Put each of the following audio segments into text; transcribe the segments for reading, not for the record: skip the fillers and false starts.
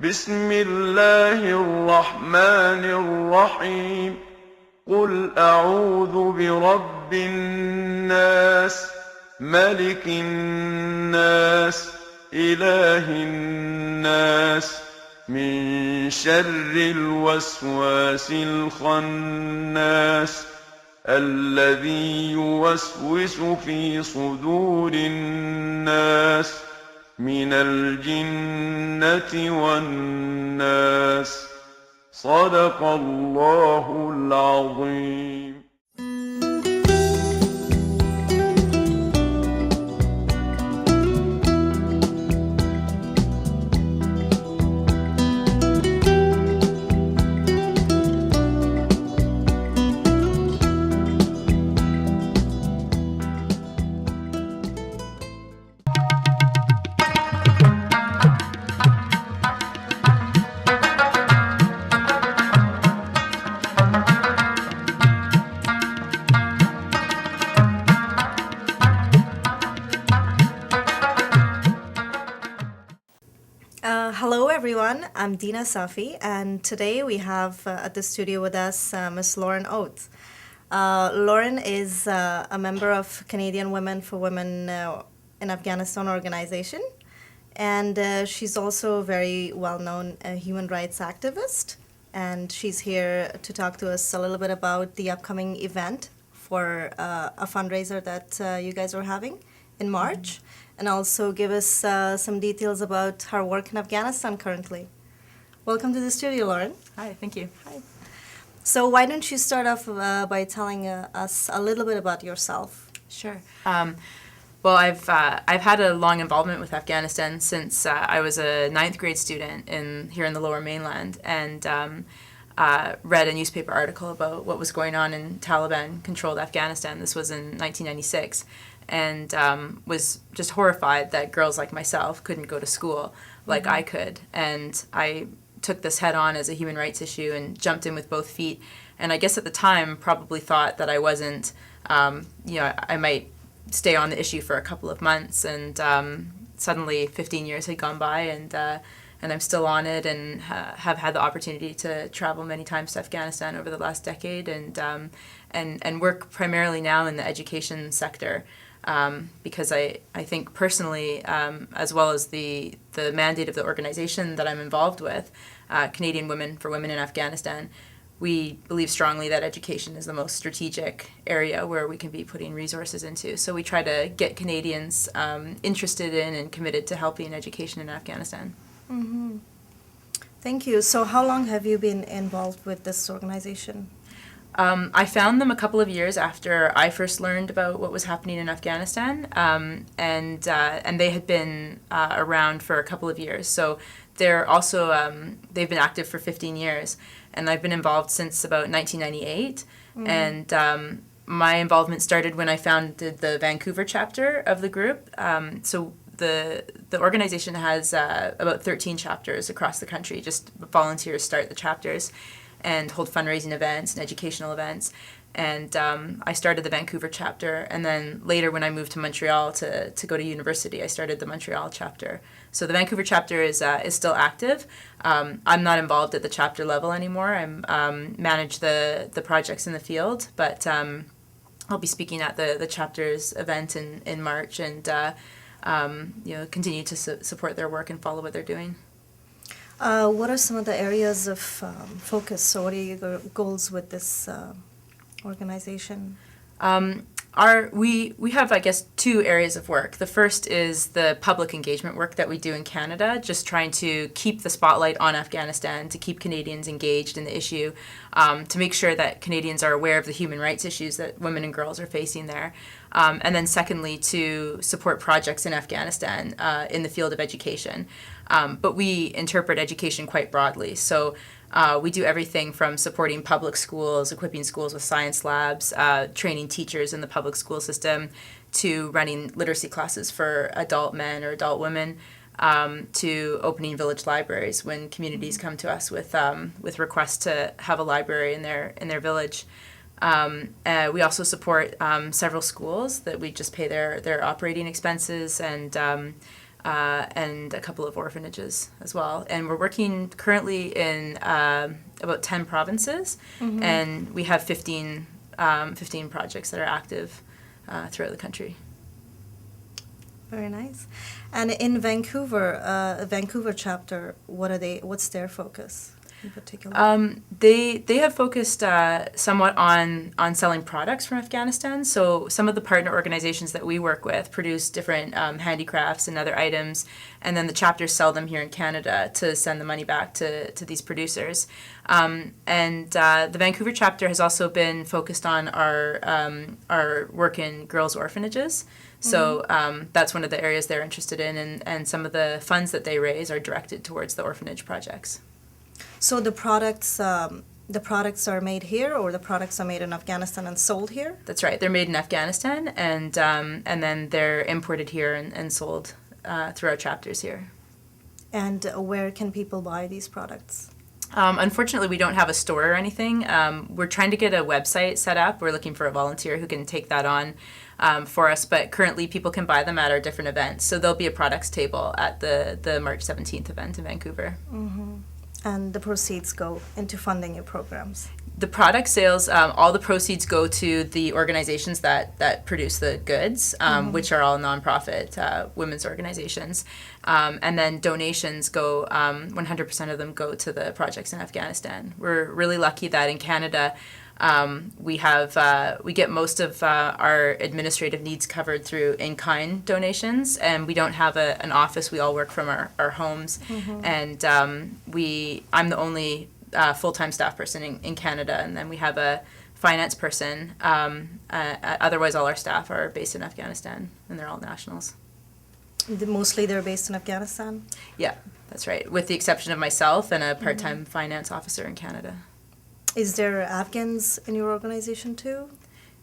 بسم الله الرحمن الرحيم قل أعوذ برب الناس ملك الناس إله الناس من شر الوسواس الخناس الذي يوسوس في صدور الناس من الجنة والناس صدق الله العظيم. Hello everyone, I'm Dina Safi, and today we have at the studio with us Ms. Lauren Oates. Lauren is a member of Canadian Women for Women in Afghanistan organization, and she's also a very well-known human rights activist, and she's here to talk to us a little bit about the upcoming event for a fundraiser that you guys are having in March, and also give us some details about her work in Afghanistan currently. Welcome to the studio, Lauren. Hi, thank you. Hi. So why don't you start off by telling us a little bit about yourself? Sure. Well, I've had a long involvement with Afghanistan since I was a ninth grade student here in the Lower Mainland, and read a newspaper article about what was going on in Taliban-controlled Afghanistan. This was in 1996. And was just horrified that girls like myself couldn't go to school like I could. And I took this head on as a human rights issue and jumped in with both feet. And I guess at the time probably thought that I wasn't, I might stay on the issue for a couple of months. And suddenly 15 years had gone by, and I'm still on it, and have had the opportunity to travel many times to Afghanistan over the last decade, and work primarily now in the education sector. Because I think personally, as well as the mandate of the organization that I'm involved with, Canadian Women for Women in Afghanistan, we believe strongly that education is the most strategic area where we can be putting resources into. So we try to get Canadians interested in and committed to helping education in Afghanistan. Mm-hmm. Thank you. So how long have you been involved with this organization? I found them a couple of years after I first learned about what was happening in Afghanistan, and they had been around for a couple of years. So they're also they've been active for 15 years, and I've been involved since about 1998. And my involvement started when I founded the Vancouver chapter of the group. So the organization has about 13 chapters across the country. Just volunteers start the chapters and hold fundraising events and educational events. And I started the Vancouver chapter, and then later when I moved to Montreal to go to university, I started the Montreal chapter. So the Vancouver chapter is still active. I'm not involved at the chapter level anymore. I manage the projects in the field, but I'll be speaking at the chapter's event in March, and continue to support their work and follow what they're doing. What are some of the areas of focus? So what are your goals with this organization? We have, I guess, two areas of work. The first is the public engagement work that we do in Canada, just trying to keep the spotlight on Afghanistan, to keep Canadians engaged in the issue, to make sure that Canadians are aware of the human rights issues that women and girls are facing there. And then secondly, to support projects in Afghanistan in the field of education. But we interpret education quite broadly. So we do everything from supporting public schools, equipping schools with science labs, training teachers in the public school system, to running literacy classes for adult men or adult women, to opening village libraries when communities come to us with requests to have a library in their village. We also support several schools that we just pay their operating expenses, and and a couple of orphanages as well. And we're working currently in about 10 provinces, and we have 15 projects that are active throughout the country. Very nice. And in Vancouver, Vancouver chapter, what's their focus in particular? They have focused somewhat on selling products from Afghanistan. So some of the partner organizations that we work with produce different handicrafts and other items, and then the chapters sell them here in Canada to send the money back to these producers. And the Vancouver chapter has also been focused on our work in girls' orphanages. So that's one of the areas they're interested in, and some of the funds that they raise are directed towards the orphanage projects. So the products are made here, or the products are made in Afghanistan and sold here? That's right. They're made in Afghanistan, and then they're imported here and sold through our chapters here. And where can people buy these products? Unfortunately, we don't have a store or anything. We're trying to get a website set up. We're looking for a volunteer who can take that on for us, but currently people can buy them at our different events. So there'll be a products table at the March 17th event in Vancouver. And the proceeds go into funding your programs? The product sales, all the proceeds go to the organizations that produce the goods, which are all nonprofit women's organizations. And then donations go, 100% of them go to the projects in Afghanistan. We're really lucky that in Canada, we get most of our administrative needs covered through in-kind donations, and we don't have an office. We all work from our homes, and I'm the only full-time staff person in Canada, and then we have a finance person. Otherwise, all our staff are based in Afghanistan, and they're all nationals. Mostly they're based in Afghanistan? Yeah, that's right, with the exception of myself and a part-time finance officer in Canada. Is there Afghans in your organization too?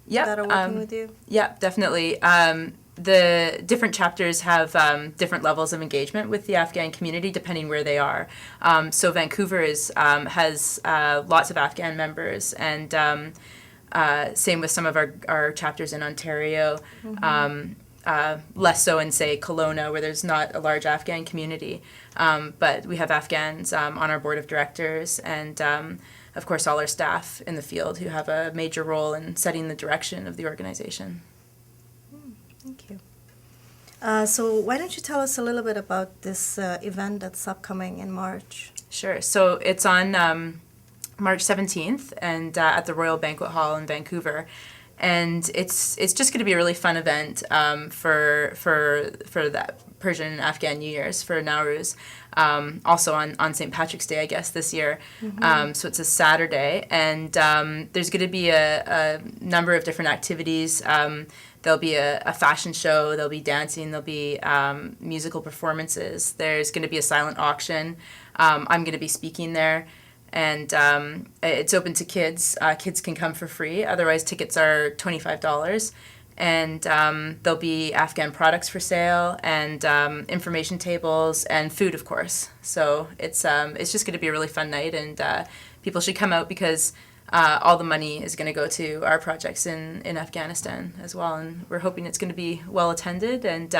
Yeah, that are working with you? Yeah, definitely. The different chapters have different levels of engagement with the Afghan community depending where they are. So Vancouver has lots of Afghan members, and same with some of our chapters in Ontario. Less so in, say, Kelowna, where there's not a large Afghan community. But we have Afghans on our board of directors, and of course all our staff in the field who have a major role in setting the direction of the organization. Thank you. So why don't you tell us a little bit about this event that's upcoming in March? Sure. So it's on March 17th and at the Royal Banquet Hall in Vancouver. And it's just going to be a really fun event for that Persian and Afghan New Year's, for Nowruz. Also on St. Patrick's Day, I guess, this year. So it's a Saturday, and there's going to be a number of different activities. There'll be a fashion show, there'll be dancing, there'll be musical performances. There's going to be a silent auction. I'm going to be speaking there. And it's open to kids. Kids can come for free. Otherwise, tickets are $25. And there'll be Afghan products for sale, and information tables, and food, of course. So it's just going to be a really fun night, and people should come out because all the money is going to go to our projects in Afghanistan as well. And we're hoping it's going to be well attended. And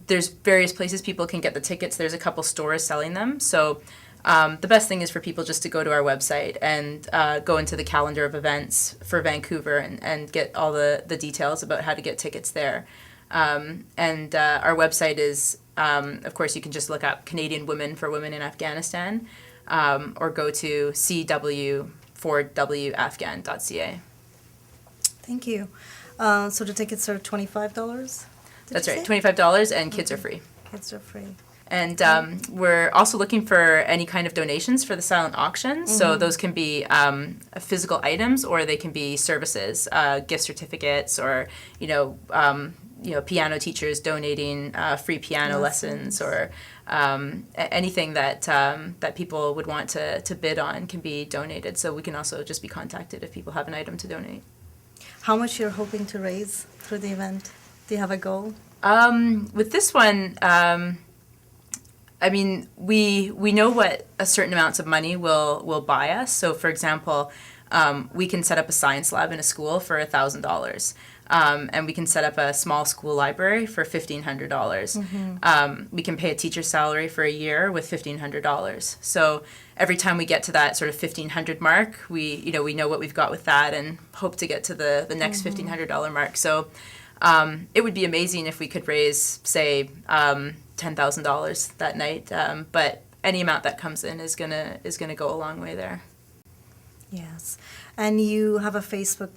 there's various places people can get the tickets. There's a couple stores selling them. So the best thing is for people just to go to our website and go into the calendar of events for Vancouver and get all the details about how to get tickets there. And our website is, of course, you can just look up Canadian Women for Women in Afghanistan, or go to cw4wafghan.ca. Thank you. So the tickets are $25? That's right, $25, and kids are free. Kids are free. And we're also looking for any kind of donations for the silent auction. So those can be physical items, or they can be services, gift certificates, or piano teachers donating free piano lessons, or anything that people would want to bid on can be donated. So we can also just be contacted if people have an item to donate. How much you're hoping to raise through the event? Do you have a goal? With this one, we know what a certain amounts of money will buy us. So, for example, we can set up a science lab in a school for $1,000. and we can set up a small school library for $1,500. We can pay a teacher's salary for a year with $1,500. So every time we get to that sort of 1,500 mark, we know what we've got with that and hope to get to the next $1,500 mark. So it would be amazing if we could raise, say, $10,000 that night. But any amount that comes in is gonna go a long way there. Yes. And you have a Facebook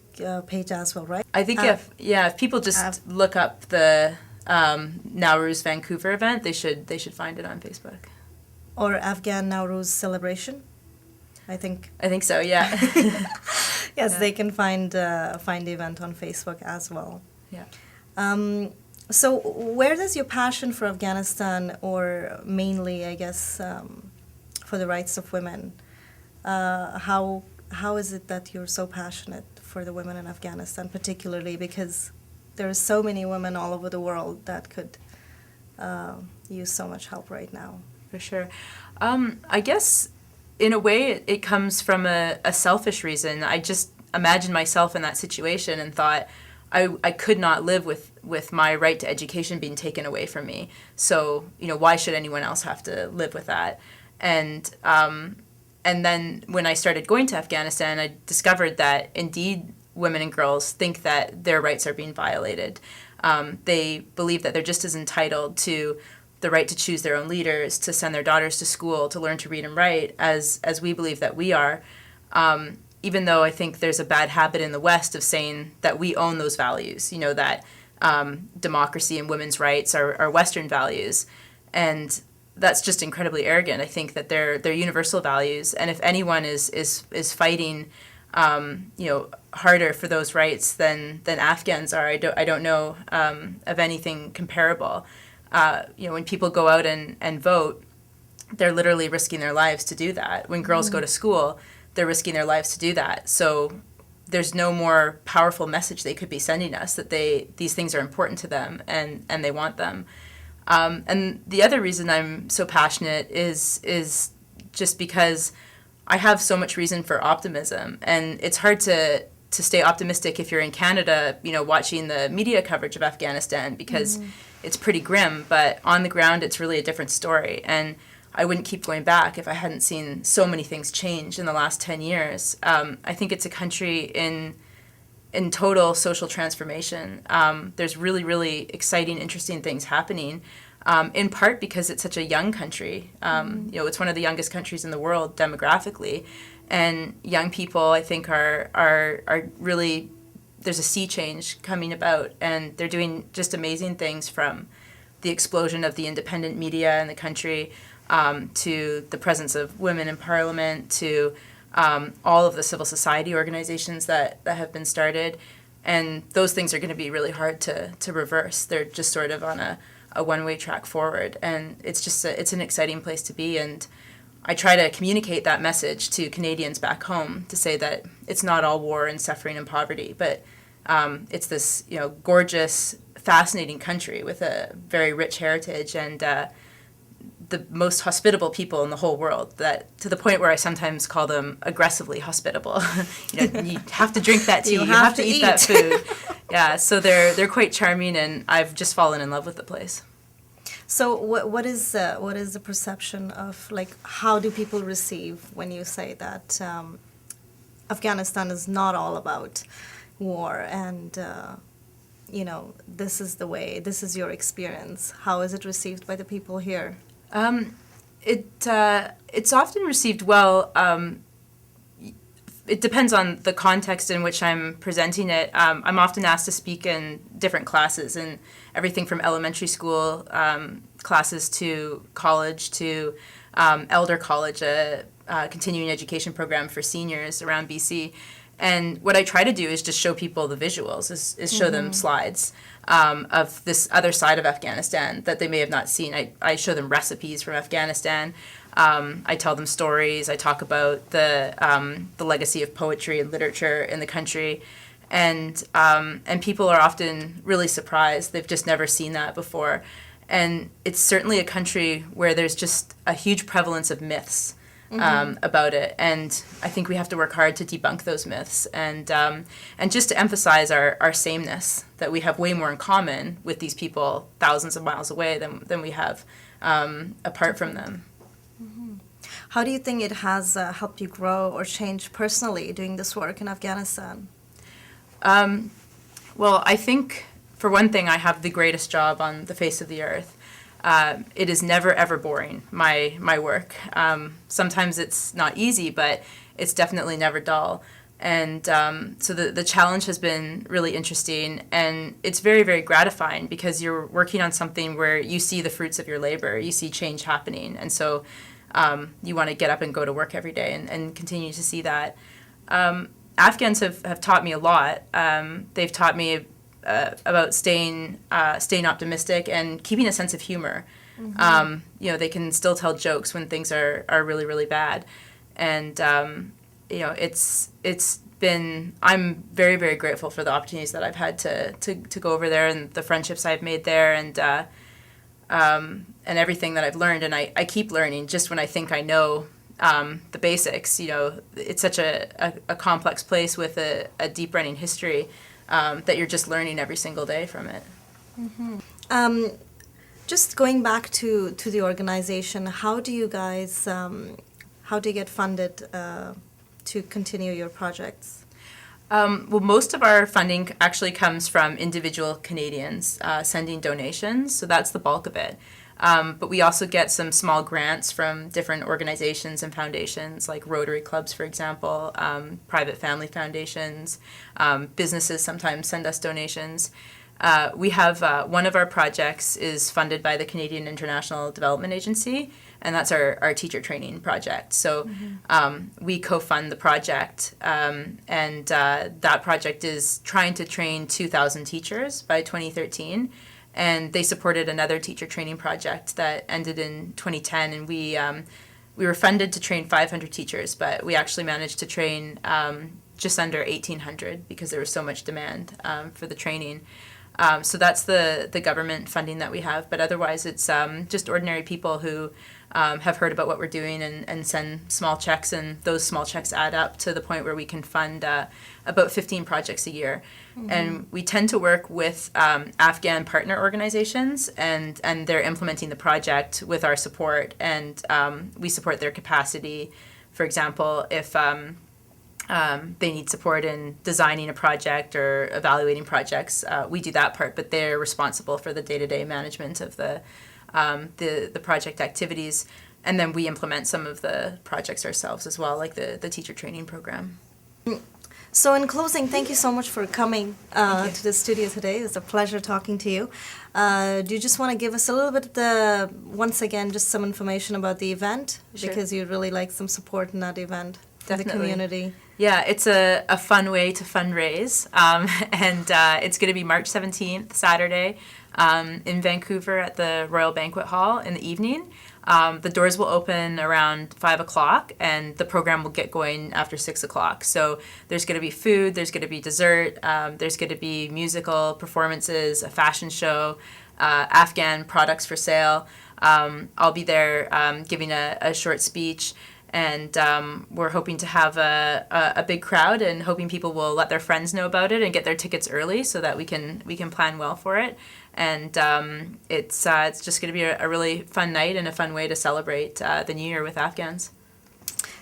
page as well, right? I think if people just look up the Nowruz Vancouver event, they should find it on Facebook. Or Afghan Nowruz celebration, I think. I think so, yeah. Yes, they can find the event on Facebook as well. Yeah. So where does your passion for Afghanistan, or mainly, I guess, for the rights of women, how is it that you're so passionate for the women in Afghanistan, particularly because there are so many women all over the world that could use so much help right now? For sure. I guess in a way it comes from a selfish reason. I just imagined myself in that situation and thought I could not live with my right to education being taken away from me. So, why should anyone else have to live with that? And then when I started going to Afghanistan, I discovered that indeed women and girls think that their rights are being violated. They believe that they're just as entitled to the right to choose their own leaders, to send their daughters to school, to learn to read and write, as we believe that we are. Even though I think there's a bad habit in the West of saying that we own those values, that democracy and women's rights are Western values. And that's just incredibly arrogant. I think that they're universal values, and if anyone is fighting, harder for those rights than Afghans are, I don't know of anything comparable. When people go out and vote, they're literally risking their lives to do that. When girls go to school, they're risking their lives to do that. So there's no more powerful message they could be sending us that these things are important to them and they want them. And the other reason I'm so passionate is just because I have so much reason for optimism, and it's hard to stay optimistic if you're in Canada, watching the media coverage of Afghanistan, because it's pretty grim, but on the ground it's really a different story. And I wouldn't keep going back if I hadn't seen so many things change in the last 10 years. I think it's a country in total social transformation. There's really, really exciting, interesting things happening, in part because it's such a young country. It's one of the youngest countries in the world demographically, and young people, I think, are really, there's a sea change coming about, and they're doing just amazing things, from the explosion of the independent media in the country, to the presence of women in parliament, to all of the civil society organizations that have been started. And those things are going to be really hard to reverse. They're just sort of on a one-way track forward. And it's just it's an exciting place to be. And I try to communicate that message to Canadians back home, to say that it's not all war and suffering and poverty, but it's this gorgeous, fascinating country with a very rich heritage, and the most hospitable people in the whole world, that to the point where I sometimes call them aggressively hospitable. You have to drink that tea, you have to eat that food. Yeah, so they're quite charming, and I've just fallen in love with the place. So what is the perception of, how do people receive when you say that Afghanistan is not all about war, and this is the way, this is your experience? How is it received by the people here? It's often received well. It depends on the context in which I'm presenting it. I'm often asked to speak in different classes, and everything from elementary school classes to college to Elder College, a continuing education program for seniors around BC. And what I try to do is just show people the visuals, is show them slides of this other side of Afghanistan that they may have not seen. I show them recipes from Afghanistan. I tell them stories. I talk about the legacy of poetry and literature in the country. And people are often really surprised. They've just never seen that before. And it's certainly a country where there's just a huge prevalence of myths. about it. And I think we have to work hard to debunk those myths and just to emphasize our sameness, that we have way more in common with these people thousands of miles away than we have apart from them. How do you think it has helped you grow or change personally doing this work in Afghanistan? Well, I think, for one thing, I have the greatest job on the face of the earth. It is never, ever boring, my work. Sometimes it's not easy, but it's definitely never dull. And so the challenge has been really interesting, and it's very, very gratifying because you're working on something where you see the fruits of your labor, you see change happening, and so you want to get up and go to work every day and continue to see that. Afghans have taught me a lot. They've taught me about staying optimistic and keeping a sense of humor. They can still tell jokes when things are really, really bad. And, it's been, I'm very, very grateful for the opportunities that I've had to go over there and the friendships I've made there and everything that I've learned. And I keep learning just when I think I know the basics. It's such a complex place with a deep running history. That you're just learning every single day from it. Just going back to the organization, how do you guys, how do you get funded to continue your projects? Well, most of our funding actually comes from individual Canadians sending donations, so that's the bulk of it. But we also get some small grants from different organizations and foundations, like Rotary Clubs, for example, private family foundations. Businesses sometimes send us donations. We have one of our projects is funded by the Canadian International Development Agency, and that's our teacher training project. So we co-fund the project, and that project is trying to train 2,000 teachers by 2013. And they supported another teacher training project that ended in 2010, and we were funded to train 500 teachers, but we actually managed to train just under 1,800 because there was so much demand for the training. So that's the government funding that we have, but otherwise it's just ordinary people who have heard about what we're doing and send small checks, and those small checks add up to the point where we can fund about 15 projects a year. And we tend to work with Afghan partner organizations, and they're implementing the project with our support, and we support their capacity. For example, if they need support in designing a project or evaluating projects, we do that part, but they're responsible for the day-to-day management of the project activities, and then we implement some of the projects ourselves as well, like the teacher training program. So in closing, thank you so much for coming to the studio today. It's a pleasure talking to you. Do you just want to give us a little bit, once again, just some information about the event? Sure. Because you'd really like some support in that event for the community. Yeah, it's a fun way to fundraise, and it's going to be March 17th, Saturday, in Vancouver at the Royal Banquet Hall in the evening. The doors will open around 5 o'clock, and the program will get going after 6 o'clock. So there's going to be food, there's going to be dessert, there's going to be musical performances, a fashion show, Afghan products for sale. I'll be there giving a short speech, and we're hoping to have a big crowd, and hoping people will let their friends know about it and get their tickets early so that we can plan well for it. And it's just going to be a really fun night and a fun way to celebrate the New Year with Afghans.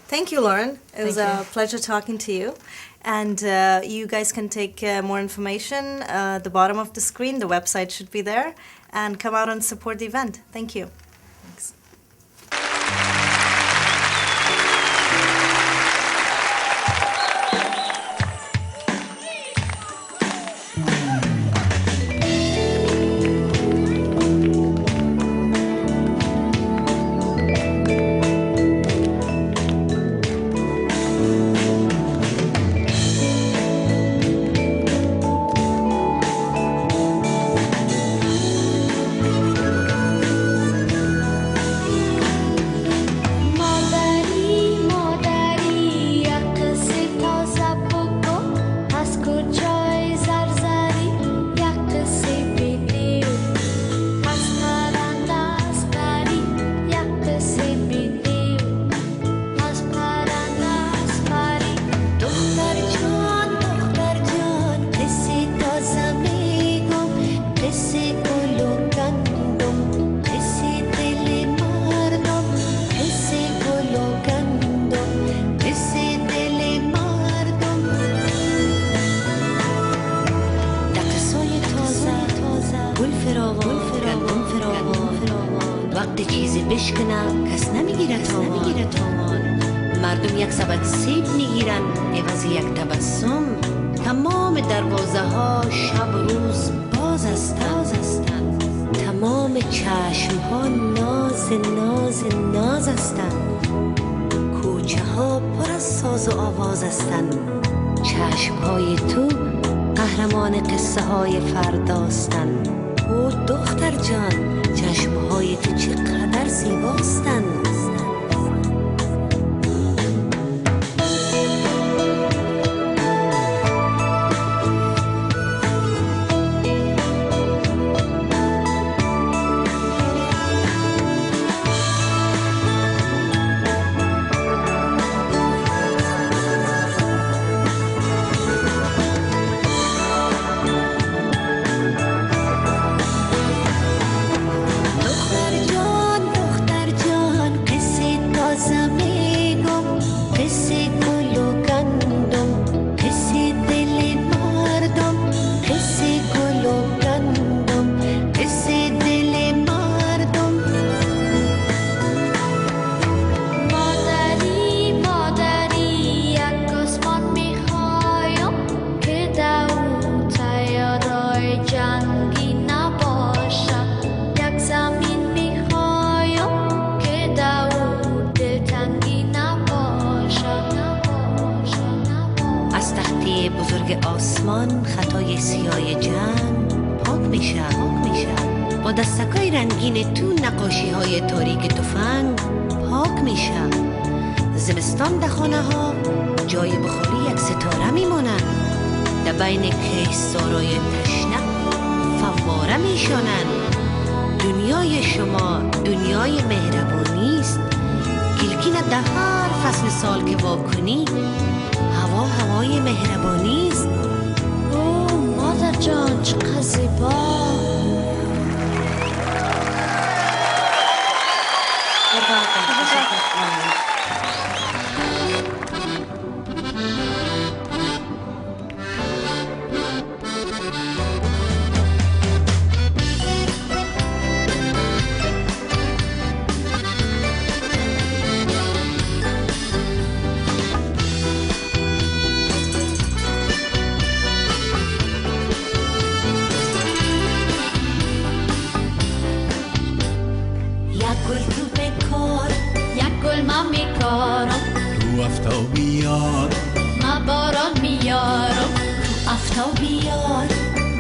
Thank you, Lauren. It was a pleasure talking to you. And you guys can take more information at the bottom of the screen. The website should be there. And come out and support the event. Thank you. چیزی بشکنه کس نمیگیره تاوان. مردم یک سبد سیب میگیرن عوض یک تبسم. تمام دروازه ها شب و روز باز هستند. تمام چشم ها ناز ناز ناز هستند. کوچه ها پر از ساز و آواز هستند. چشم های تو قهرمان قصه های فرداستند. او دختر جان، چشم های تو چقدر زیباستند. بزرگ آسمان خطای سیاه جنگ پاک میشه. با دستکای رنگین تو نقاشی های تاریک تفنگ پاک میشه. زمستان در خانه ها جای بخاری یک ستاره میمونن. در بین کهسارای تشنه فواره میشونن. دنیای شما دنیای مهربانی است. گلگین در هر فصل سال که واکنی هوای مهربانی است. اوه مادر جان چقدر زیبا. تو افتابیار ما باران میارم. تو افتابیار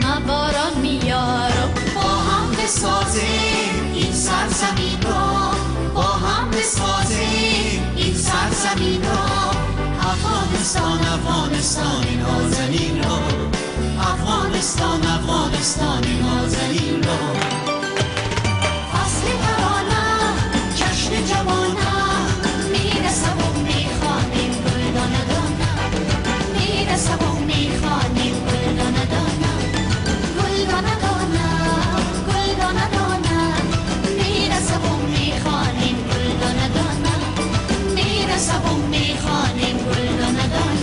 ما باران میارم. با هم بسازیم این سرزمین را. با هم بسازیم این سرزمین را. افغانستان نازنین را. افغانستان نازنین را. فصل ترانه جشن جوانه میرسه و میخوانیم گلدانه دانه. میرسه و میخوانیم گلدانه دانه. گلدانه دانه گلدانه دانه. میرسه و میخوانیم گلدانه دانه. میرسه و میخوانیم گلدانه دانه.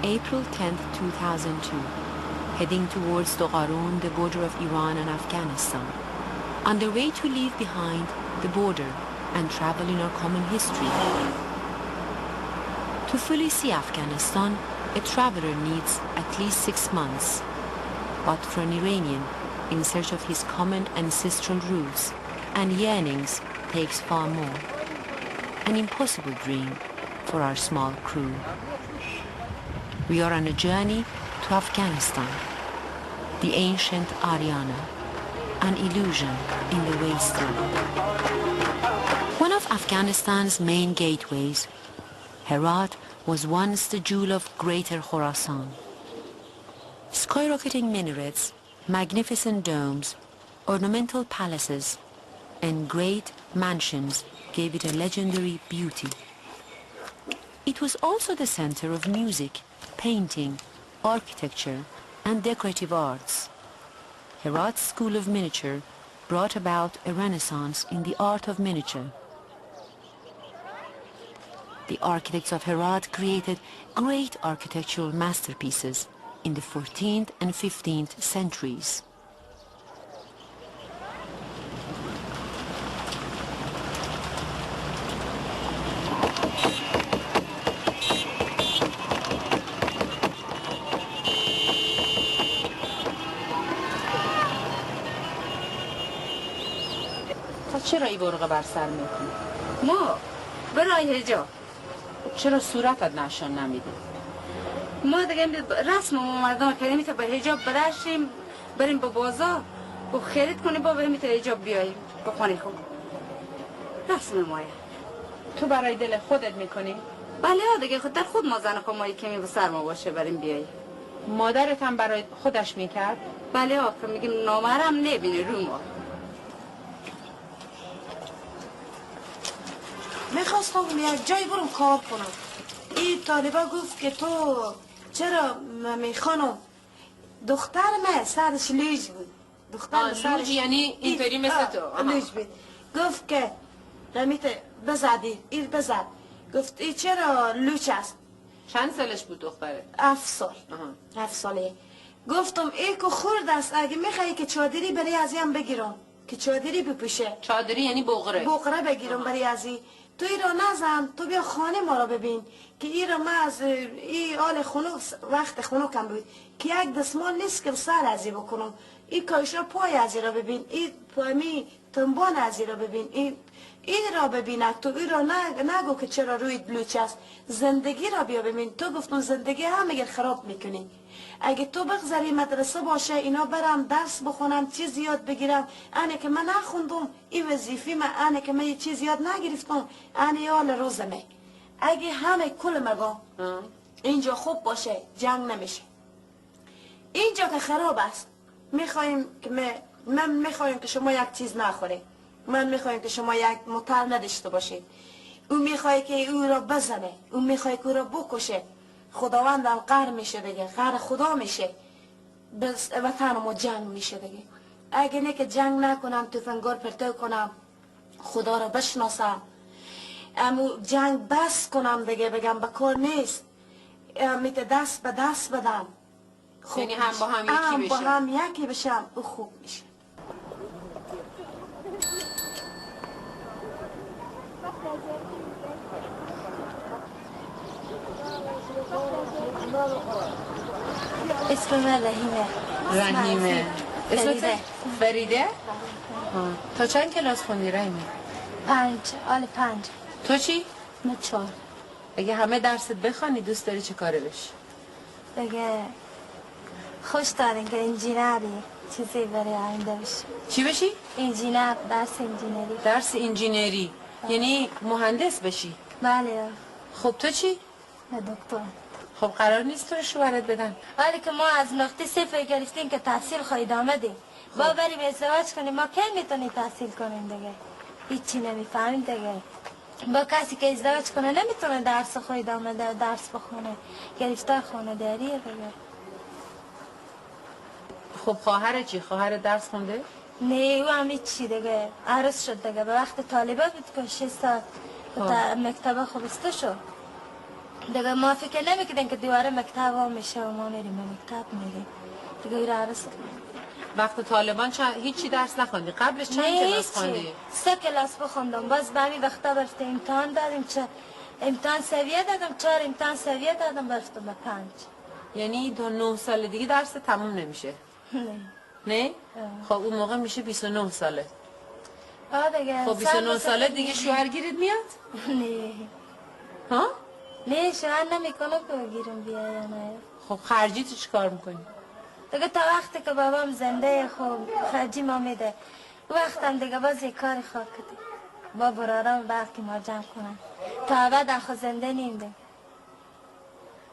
April 10th, 2002. Heading towards Toqarun, the border of Iran and Afghanistan. On the way to leave behind the border and travel in our common history. To fully see Afghanistan, a traveler needs at least 6 months. But for an Iranian, in search of his common ancestral roots and yearnings, takes far more. An impossible dream for our small crew. We are on a journey to Afghanistan, the ancient Ariana, an illusion in the wasteland. One of Afghanistan's main gateways, Herat, was once the jewel of Greater Khorasan. Skyrocketing minarets, magnificent domes, ornamental palaces, and great mansions gave it a legendary beauty. It was also the center of music, painting, architecture, and decorative arts. Herat's School of Miniature brought about a renaissance in the art of miniature. The architects of Herat created great architectural masterpieces in the 14th and 15th centuries. چرا این برقه بر سر میکنی؟ ما برای حجاب. چرا صورتت نشان نمیدی؟ ما دیگه رسم ما مردم کردیم تا به حجاب بدرشیم بریم به بازار و خرید کنیم با بریم تا حجاب بیاییم به خانه خود. رسم مایه. تو برای دل خودت میکنی؟ بله دیگه خود در خود ما زن کمایی کمی به سر ما باشه بریم بیاییم. مادرت هم برای خودش میکرد؟ بله آخه میگیم نامرم نبینه رو ما. میخواستم یک جای برم کار کنم. این طالبه گفت که تو چرا میخوانم دختر من سرش لیج بود. دختر سرش یعنی اینطوری مثل تو؟ لیج بود. گفت که رمیت بزدی این بزد. گفت این چرا لوچ است؟ چند سالش بود دختره؟ 7 سال. 7 ساله. گفتم ای که خورد است اگه میخوایی که چادری برای ازیم بگیرم که چادری بپوشه. چادری یعنی بغره؟ بغره بگیرم برای ازی. تو ای را نزن، تو بیا خانه ما را ببین که ای را ما از ای آل خنک وقت خنکم بود که یک دستمال نیست که سر ازی بکنم. این کایشا پای ازی را ببین، این پایمی تنبان ازی را ببین، این را ببین. تو ای را نگو که چرا روی لوچ است. زندگی را بیا ببین. تو گفتم زندگی همه خراب میکنی. اگه تو بگذاری مدرسه باشه اینا برم درس بخونم چیز یاد بگیرم، انه که من نخوندم این وظیفه من، انه که من یه چیز یاد نگرفتم، انه حال روزمه. اگه همه کل مگا اینجا خوب باشه جنگ نمیشه. اینجا که خراب است میخوایم که من میخوایم که شما یک چیز نخوره، من میخوایم که شما یک موتر نداشته باشید. او میخوای که او را بزنه، او میخوای که او را بکشه. خداوندم قهر میشه دیگه، قهر خدا میشه. بس وطن ما جنگ میشه دیگه. اگه نه که جنگ نکنم تفنگار پرتو کنم خدا را بشناسم، امو جنگ بس کنم دیگه بگم به کار نیست، میت دست به دست بدم، یعنی هم با هم یکی بشم، با هم یکی بشم او خوب میشه. اسم من رحیمه. رحیمه. اسمت فریده؟ تا چند کلاس خوندی رحیمه؟ 5. آل 5. تو چی؟ من 4. اگه همه درست بخوانی دوست داری چه کاره بشی؟ بگه خوش دارین که انجینری چیزی برای آینده بشی. چی بشی؟ انجینر، درس انجینری. درس انجینری یعنی مهندس بشی؟ بله. خب تو چی؟ من دکتر. خب قرار نیست تو رو شوهرت بدن؟ ولی که ما از نقطه صفر گرفتیم که تحصیل خواهید آمدیم. با بریم ازدواج کنیم ما کی میتونیم تحصیل کنیم دیگه؟ هیچی نمیفهمیم دیگه. با کسی که ازدواج کنه نمیتونه درس خواهید آمده درس بخونه، گرفتار خونه داریه دیگه. خب خواهر چی؟ خواهر درس خونده؟ نه او همی چی دیگه عروس شد دیگه به وقت طالبه بود که 6 ساعت مکتب خوبسته شد دیگه ما فکر نمیکردیم که دوباره مکتب ها میشه و ما میریم به مکتب میریم دیگه او عروس وقت طالبان هیچی درس نخوندی؟ قبلش چند کلاس خوندی؟ 3 کلاس بخوندم باز به همین وقتا برفتم امتحان دادیم امتحان سویه دادم 4 امتحان سویه دادم برفتم به 5 یعنی 9 سال دیگه درس تموم نمیشه؟ نه؟ خب اون موقع میشه 29 ساله دیگه خب 29 ساله دیگه شوهرگیرت میاد؟ نه ها؟ نه شوهر نمیکنم که بگیرم بیا یا نه خب خرجی تو چی کار میکنی؟ دیگه تا وقتی که بابام زنده خب خرجی ما میده وقتم دیگه باز یک کاری خواه کدیم با برارم وقتی ما جمع کنم تا عبد خود زنده نیم دیگه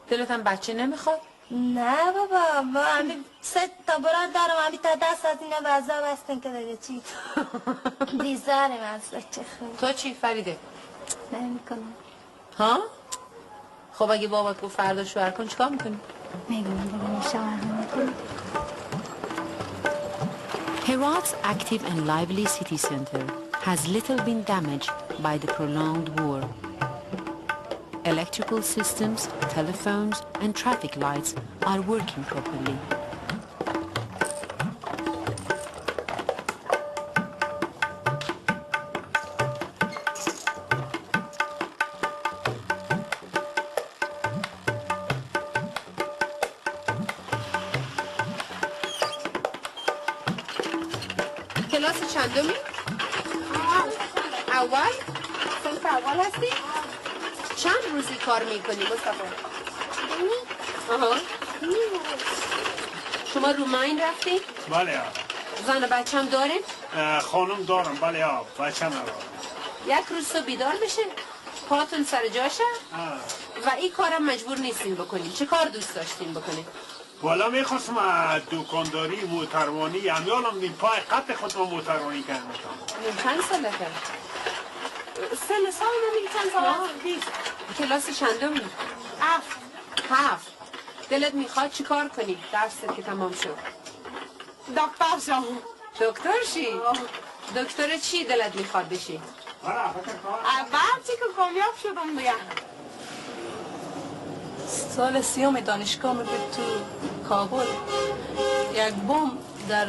دلت هم بچه نمیخواد؟ نه بابا ما همین 3 تا برار دارم همین تا 10 ساعت اینا به عذاب هستن که دیگه چی بیزارم از بچه خیلی تو چی فریده؟ نمیکنم ها؟ خب اگه بابات گفت فردا شوهر کن چیکار میکنی؟ میگم دیگه شوهر نمیکنم Herat's active and lively city center has little been damaged by the prolonged war. Electrical systems, telephones, and traffic lights are working properly. کلاس چندمی؟ اول؟ صنف اول هستی؟ چند روزی کار میکنی مصطفی؟ آها. شما رومین رفتی؟ بله زن و بچه هم داریم؟ خانم دارم بله بچه ندارم یک روز تو بیدار بشه پاتون سر جاشه و این کارم مجبور نیستین بکنین چه کار دوست داشتین بکنین؟ والا میخواستم دکانداری موتروانی امیالم نیم پای قط خودم موتروانی کردم چند ساله کرد؟ سن سال نمیگی چند سال هست؟ کلاس چندمی؟ 7 دلت میخواد چی کار کنی؟ درست که تمام شد دکتر شم دکتر شی؟ دکتر چی دلت میخواد بشی؟ بعد چی که کامیاب شدم دیگه سال 30 دانشگاه بود تو کابل یک بمب در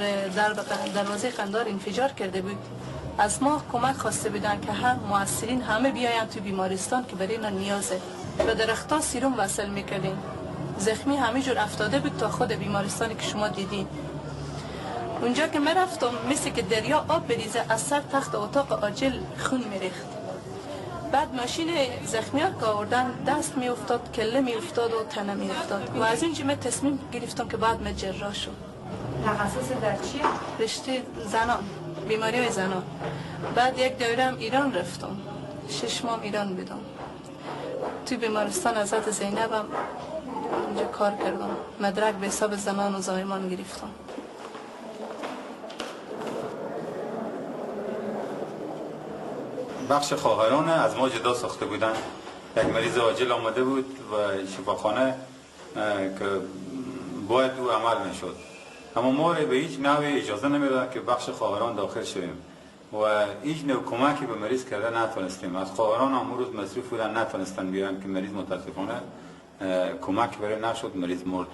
دروازه قندار انفجار کرده بود از ما کمک خواسته بودن که هم مؤثرین همه بیاین تو بیمارستان که برای اینا نیازه به درختان سیروم وصل میکردیم زخمی همه جور افتاده بود تا خود بیمارستانی که شما دیدین اونجا که من رفتم مثل که دریا آب بریزه از سر تخت اتاق عاجل خون میریخت بعد ماشین زخمی ها که آوردن دست می افتاد کله می افتاد و تنه می افتاد و از اینجا من تصمیم گرفتم که بعد من جراح شد تخصص در چیه؟ رشته زنان بیماری زنان بعد یک دوره هم ایران رفتم 6 ماه ایران بودم توی بیمارستان حضرت زینبم اونجا کار کردم مدرک به حساب زنان و زایمان گرفتم بخش خواهران از ما جدا ساخته بودن یک مریض عاجل آمده بود و شفاخانه که باید او عمل نشد اما ما به هیچ نوعی اجازه نمیدادن که بخش خواهران داخل شویم و هیچ نوع کمکی به مریض کرده نتونستیم از خواهران هم روز مصروف بودن نتونستن بیان که مریض متاسفانه کمک برای نشد مریض مرد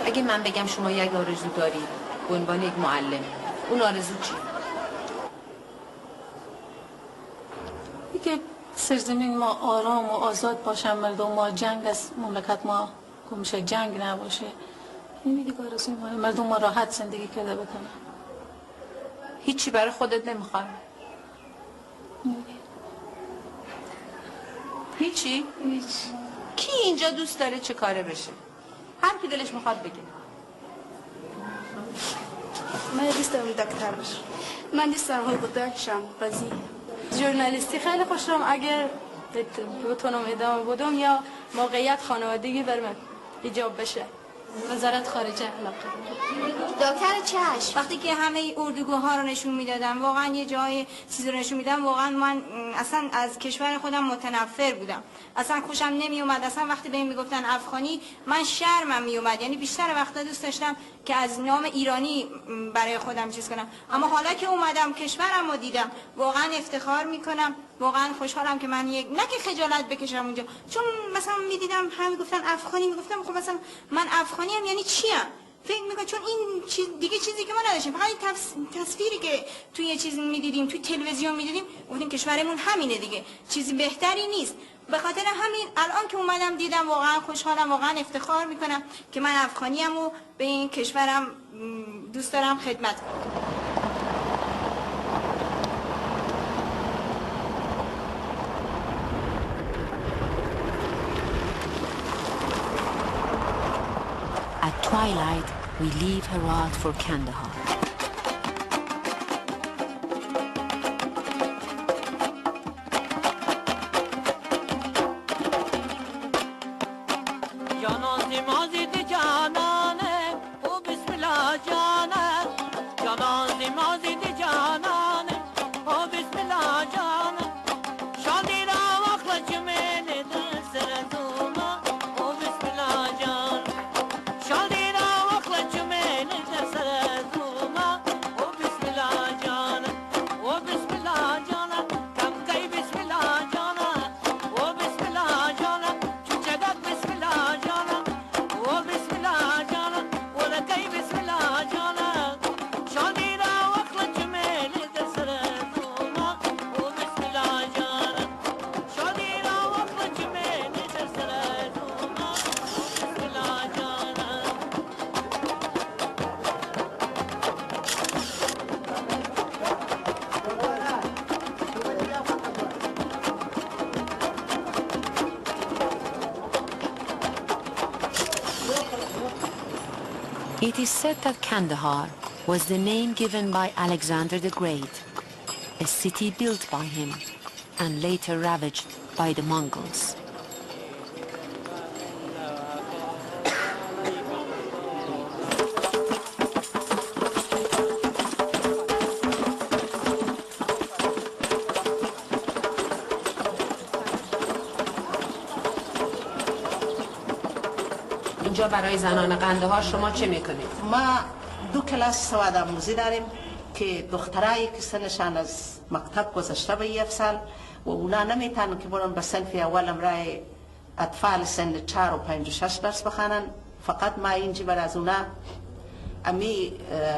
اگه من بگم شما یک آرزو داری به عنوان یک معلم اون آرزو چی؟ که سرزمین ما آرام و آزاد باشن مردم ما جنگ از مملکت ما گمشه جنگ نباشه این دیگه آرزوی ما مردم ما راحت زندگی کرده بکنن هیچی برای خودت نمیخوای؟ هیچی؟ کی اینجا دوست داره چه کاره بشه؟ هر کی دلش میخواد بگه من دوست دارم دکتر بشم من دوست دارم حقوق شم قاضی ژورنالیستی خیلی خوش دارم اگر بتونم ادامه بدم یا موقعیت خانوادگی بر من ایجاب بشه وزارت خارجه علاقه. دکتر چشم. وقتی که همه اردوگاه‌ها رو نشون میدادم، واقعا یه جای چیزی رو نشون میدم، واقعا من اصلا از کشور خودم متنفر بودم، اصلا خوشم نمی اومد. اصلا وقتی بهم میگفتن افغانی من شرمم می اومد، یعنی بیشتر وقتا دوست داشتم که از نام ایرانی برای خودم چیز کنم. اما حالا که اومدم کشورم رو دیدم، واقعا افتخار میکنم، واقعا خوشحالم که من یک نه که خجالت بکشم اونجا، چون مثلا میدیدم همه گفتن افغانی، میگفتم خب مثلا من افغانی ام یعنی چی ام؟ فکر میکنم چون این دیگه چیزی که ما نداشتیم، فقط تصویری که توی یه چیز میدیدیم، توی تلویزیون میدیدیم، گفتیم کشورمون همینه دیگه، چیزی بهتری نیست. به خاطر همین الان که اومدم دیدم واقعا خوشحالم، واقعا افتخار میکنم که من افغانی ام و به این کشورم دوست دارم خدمت کنم. At twilight, we leave Herat for Kandahar. It is said that Kandahar was the name given by Alexander the Great, a city built by him and later ravaged by the Mongols. اینجا برای زنان قندهار شما چه میکنید؟ ما 2 کلاس سواد آموزی داریم که دخترایی که سنشان از مکتب گذشته به 7 سال و اونا نمیتونن که برن به صنف اول امرای اطفال سن 4 و 5 و 6 درس بخوانن. فقط ما اینجا بر از اونا امی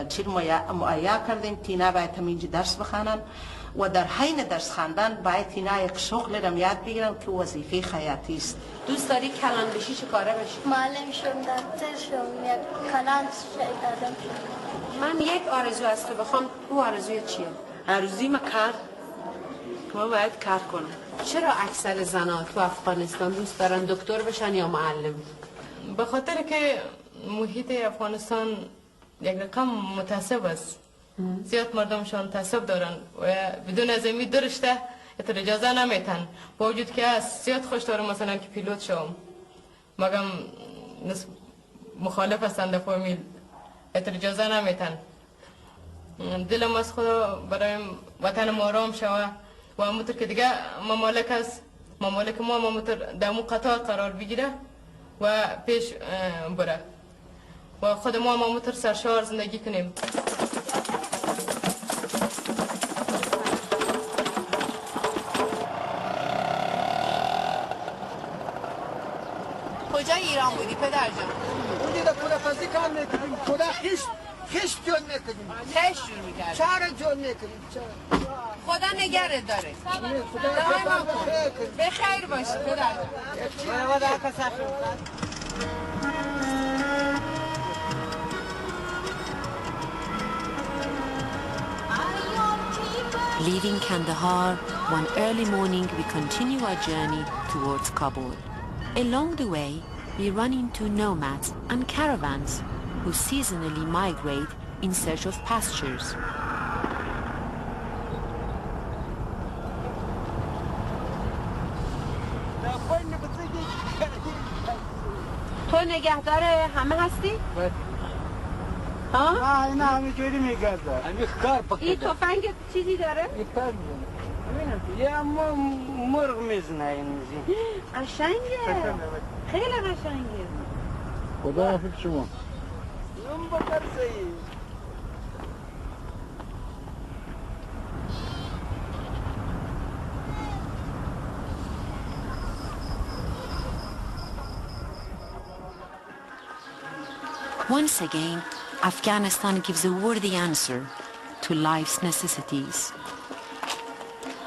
چیز معیا کردیم که اینا باید همینجا درس بخوانن و در حین درس خواندن باید اینا یک شغل را یاد بگیرن که وظیفه حیاتی است. دوست داری کلان بشی چه کاره بشی؟ معلم شم، دکتر شم، یک کلان آدم شم. من یک آرزو از تو بخوام، او آرزوی چیه؟ آرزوی ما کار که ما باید کار کنم. چرا اکثر زنان تو افغانستان دوست دارن دکتر بشن یا معلم؟ به خاطر که محیط افغانستان یک رقم متعصب است، زیاد مردمشان تعصب دارن و بدون از این درشته اتر اجازه نمیتن، با وجود که از زیاد خوش دارم مثلا که پیلوت شوم، مگم مخالف هستند فامیل اتر اجازه نمیتن. دلم از خدا برای وطن ما آرام شوه و همونطور که دیگه ممالک است، ممالک ما همونطور در اون قطار قرار بگیره و پیش بره و خود ما همونطور سرشار زندگی کنیم. کجای ایران بودی پدر جان؟ اون دیده کلافزی کار میکنیم، کلا خیش جون میکنیم. خیش جون میکردیم؟ چهار جون میکنیم. خدا نگرت داره. خدا به خیر باشی پدر. Leaving Kandahar, one early morning we continue our journey towards Kabul. Along the way, we run into nomads and caravans who seasonally migrate in search of pastures. تو نگهدار همه هستی؟ ها؟ نه همینجوری میگرده همین کار پکده این تفنگ چیزی داره؟ این پنگ یه مرغ میزنه این میزی قشنگه خیلی قشنگه خدا حافظ شما نم بکر سید Once again, Afghanistan gives a worthy answer to life's necessities.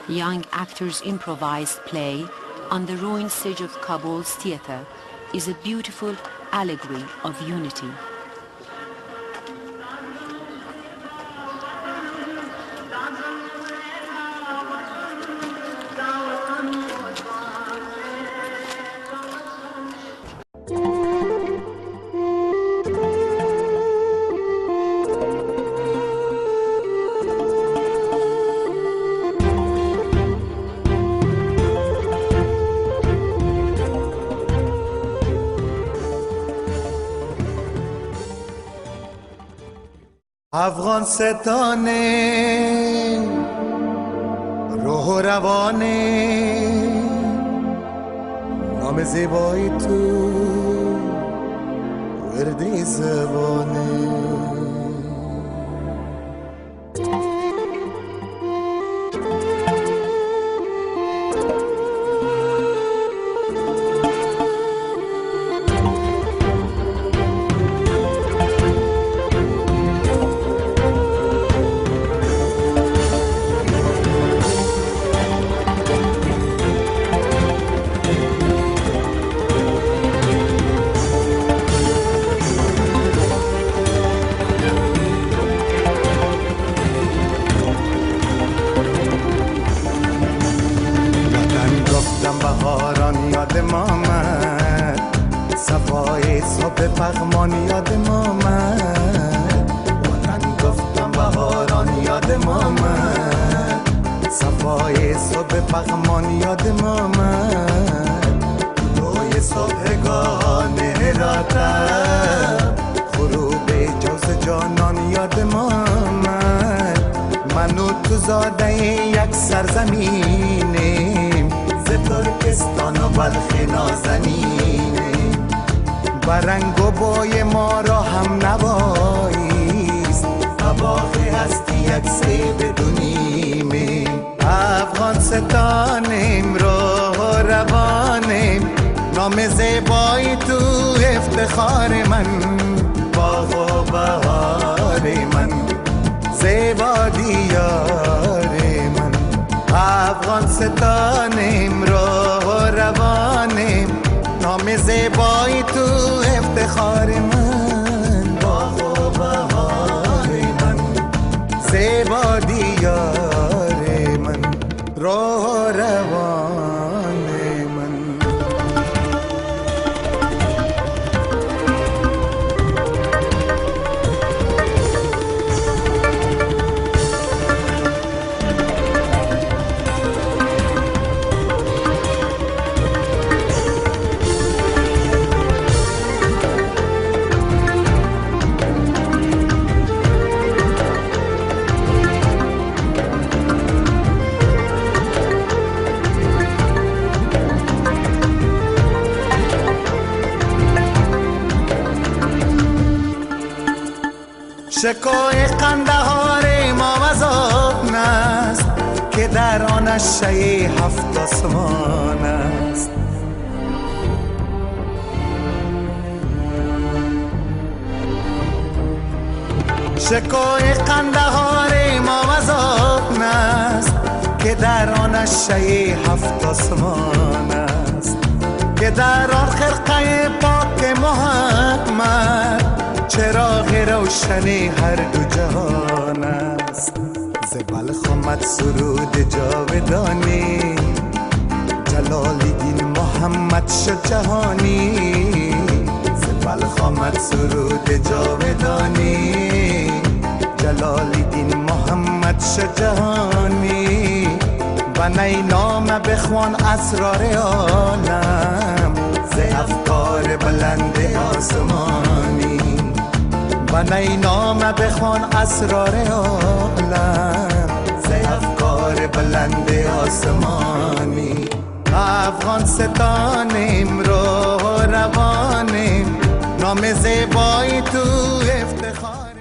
Young actors' improvised play on the ruined stage of Kabul's theater is a beautiful allegory of unity. افغان ستانه روح و روانه نام زیبایی تو ورد زبانه پغمان یاد ما آمد وطن گفتم بهاران یاد ما آمد صفای صبح پغمان یاد ما آمد روی صبحگاهان هراتم غروب جوز جانان یاد ما آمد من و تو زاده یک سرزمینیم ز ترکستان و بلخ نازنینیم برنگ و بای ما را هم نواییست باغ هستی یک سیب دونیم افغان ستانیم راه و روانیم نام زیبایی تو افتخار من باغ و بهار من زیبا دیار من افغان ستانیم راه و روانیم نام زیبایی تو افتخار من باغ و بهار من زیبا دیار من راه و روان من شکوه قندهار ما وزان است که در آنش شی هفت آسمان است شکوه قندهار ما وزان است که در آنش شی هفت آسمان است که در آن خرقه پاک محمد چراغ روشنی هر دو جهان است ز بلخ آمد سرود جاودانی جلال الدین محمد شد جهانی ز بلخ آمد سرود جاودانی جلال الدین محمد شد جهانی و نی نام بخوان اسرار عالم ز افکار بلند آسمانی بنای نام بخوان اسرار عالم ز افکار بلند آسمانی افغان ستانیم روح و روانیم نام زیبایی تو افتخار